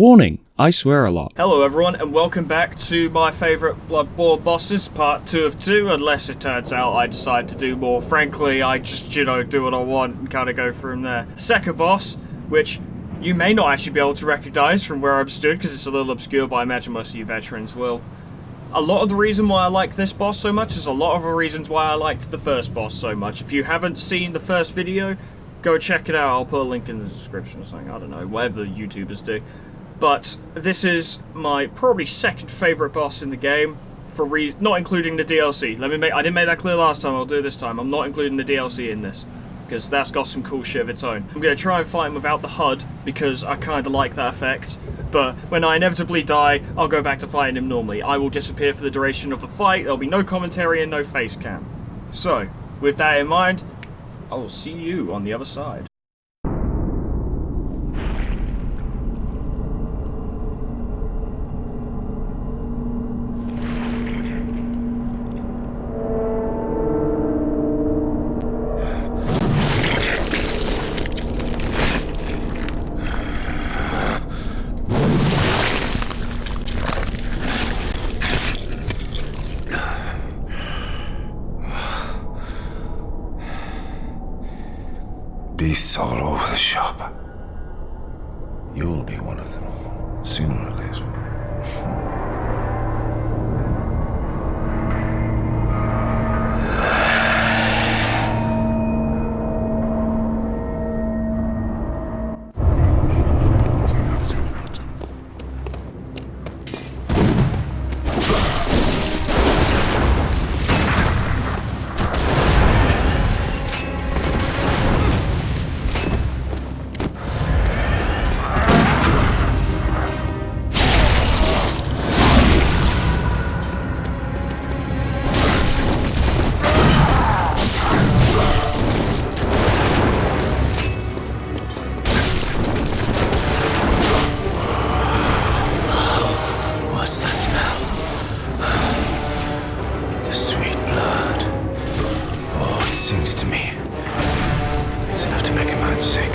Warning, I swear a lot. Hello everyone and welcome back to my favourite Bloodborne bosses, part 2 of 2, unless it turns out I decide to do more. Frankly, I just, do what I want and kind of go from there. Second boss, which you may not actually be able to recognise from where I'm stood because it's a little obscure, but I imagine most of you veterans will. A lot of the reason why I like this boss so much is a lot of the reasons why I liked the first boss so much. If you haven't seen the first video, go check it out. I'll put a link in the description or something, I don't know, whatever YouTubers do. But this is my probably second favourite boss in the game, for not including the DLC. I didn't make that clear last time, I'll do it this time. I'm not including the DLC in this, because that's got some cool shit of its own. I'm going to try and fight him without the HUD, because I kind of like that effect. But when I inevitably die, I'll go back to fighting him normally. I will disappear for the duration of the fight, there'll be no commentary and no face cam. So, with that in mind, I will see you on the other side. Beasts all over the shop. You'll be one of them, sooner or later. Sings to me. It's enough to make a man sick.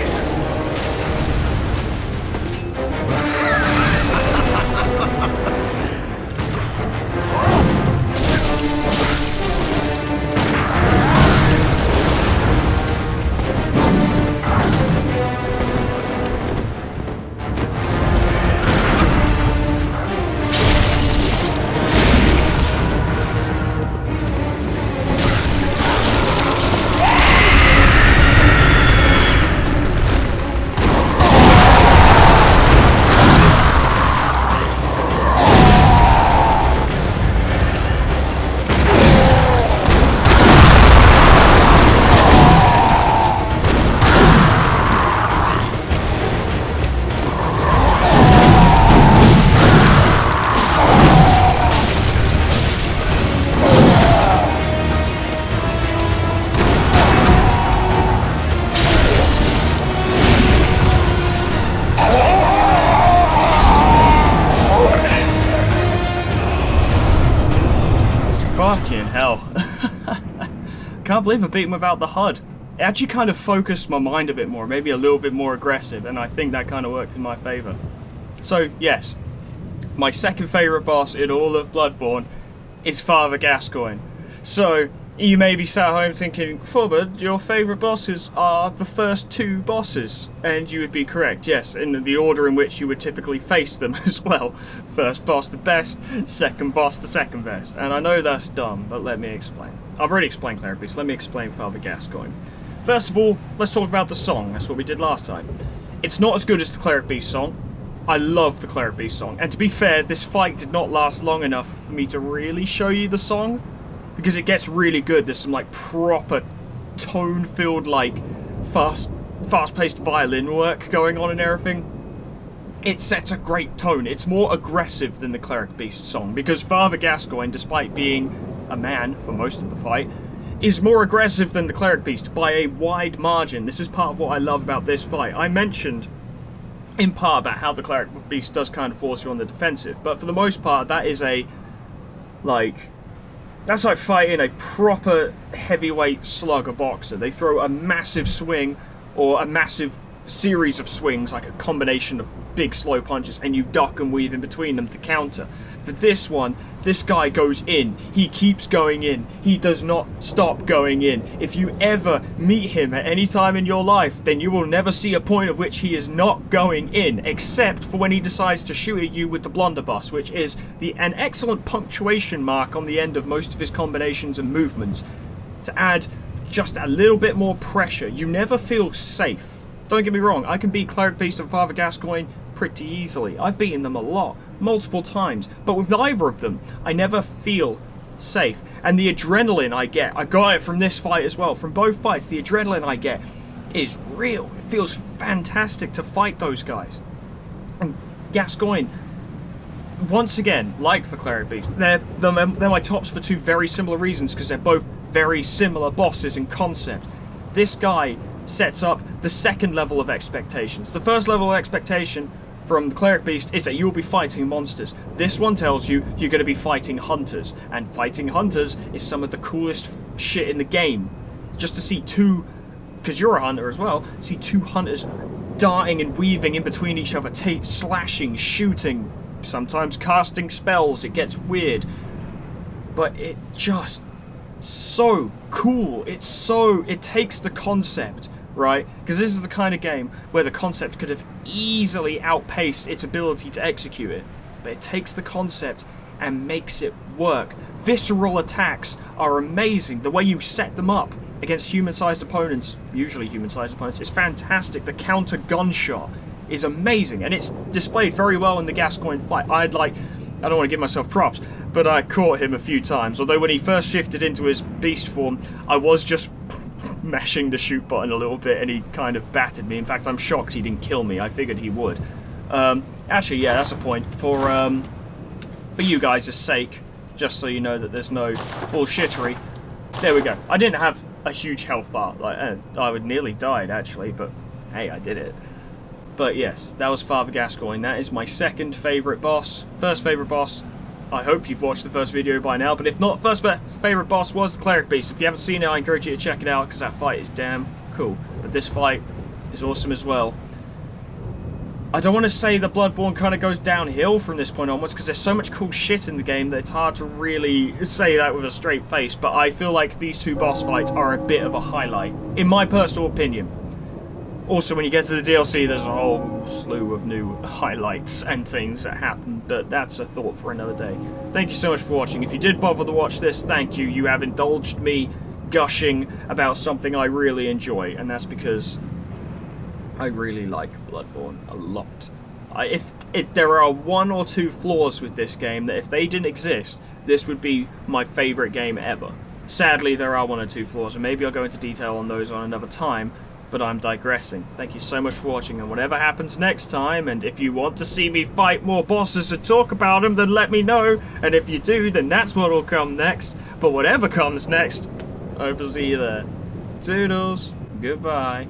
Fucking hell. Can't believe I beat him without the HUD. It actually kind of focused my mind a bit more, maybe a little bit more aggressive, and I think that kind of worked in my favour. So, yes, my second favourite boss in all of Bloodborne is Father Gascoigne. So, you may be sat home thinking, Foreman, your favourite bosses are the first two bosses. And you would be correct, yes, in the order in which you would typically face them as well. First boss the best, second boss the second best. And I know that's dumb, but let me explain. I've already explained Cleric Beast, let me explain Father Gascoigne. First of all, let's talk about the song, that's what we did last time. It's not as good as the Cleric Beast song. I love the Cleric Beast song. And to be fair, this fight did not last long enough for me to really show you the song. Because it gets really good. There's some like proper tone-filled, like fast-paced violin work going on and everything. It sets a great tone. It's more aggressive than the Cleric Beast song because Father Gascoigne, despite being a man for most of the fight, is more aggressive than the Cleric Beast by a wide margin. This is part of what I love about this fight. I mentioned in part about how the Cleric Beast does kind of force you on the defensive, but for the most part, that is a, like, that's like fighting a proper heavyweight slugger boxer. They throw a massive swing or a massive series of swings, like a combination of big slow punches, and you duck and weave in between them to counter. For this one, this guy goes in. He keeps going in. He does not stop going in. If you ever meet him at any time in your life, then you will never see a point of which he is not going in, except for when he decides to shoot at you with the blunderbuss, which is an excellent punctuation mark on the end of most of his combinations and movements, to add just a little bit more pressure. You never feel safe. Don't get me wrong, I can beat Cleric Beast and Father Gascoigne pretty easily. I've beaten them a lot, multiple times, but with neither of them, I never feel safe. And the adrenaline I get, I got it from this fight as well, from both fights, the adrenaline I get is real. It feels fantastic to fight those guys. And Gascoigne, once again, like the Cleric Beast, they're my tops for two very similar reasons, because they're both very similar bosses in concept. This guy sets up the second level of expectations. The first level of expectation from the Cleric Beast is that you will be fighting monsters. This one tells you you're going to be fighting hunters, and fighting hunters is some of the coolest shit in the game. Just to see two, because you're a hunter as well, see two hunters darting and weaving in between each other, slashing, shooting, sometimes casting spells. It gets weird, but it just so cool. It takes the concept, right? Because this is the kind of game where the concept could have easily outpaced its ability to execute it, but it takes the concept and makes it work. Visceral attacks are amazing. The way you set them up against human-sized opponents, usually human-sized opponents, is fantastic. The counter gunshot is amazing, and it's displayed very well in the Gascoigne fight. I don't want to give myself props, but I caught him a few times. Although when he first shifted into his beast form, I was just mashing the shoot button a little bit, and he kind of battered me. In fact, I'm shocked he didn't kill me. I figured he would. Actually, yeah, that's a point. For you guys' sake, just so you know that there's no bullshittery. There we go. I didn't have a huge health bar. I would nearly died, actually, but hey, I did it. But yes, that was Father Gascoigne. That is my second favourite boss. First favourite boss, I hope you've watched the first video by now, but if not, first favourite boss was the Cleric Beast. If you haven't seen it, I encourage you to check it out, because that fight is damn cool. But this fight is awesome as well. I don't want to say that Bloodborne kind of goes downhill from this point onwards, because there's so much cool shit in the game that it's hard to really say that with a straight face, but I feel like these two boss fights are a bit of a highlight, in my personal opinion. Also, when you get to the DLC, there's a whole slew of new highlights and things that happen, but that's a thought for another day. Thank you so much for watching. If you did bother to watch this, thank you. You have indulged me gushing about something I really enjoy, and that's because I really like Bloodborne a lot. If there are one or two flaws with this game that if they didn't exist, this would be my favourite game ever. Sadly, there are one or two flaws, and maybe I'll go into detail on those on another time, but I'm digressing. Thank you so much for watching, and whatever happens next time, and if you want to see me fight more bosses and talk about them, then let me know, and if you do, then that's what'll come next. But whatever comes next, I hope to see you there. Toodles. Goodbye.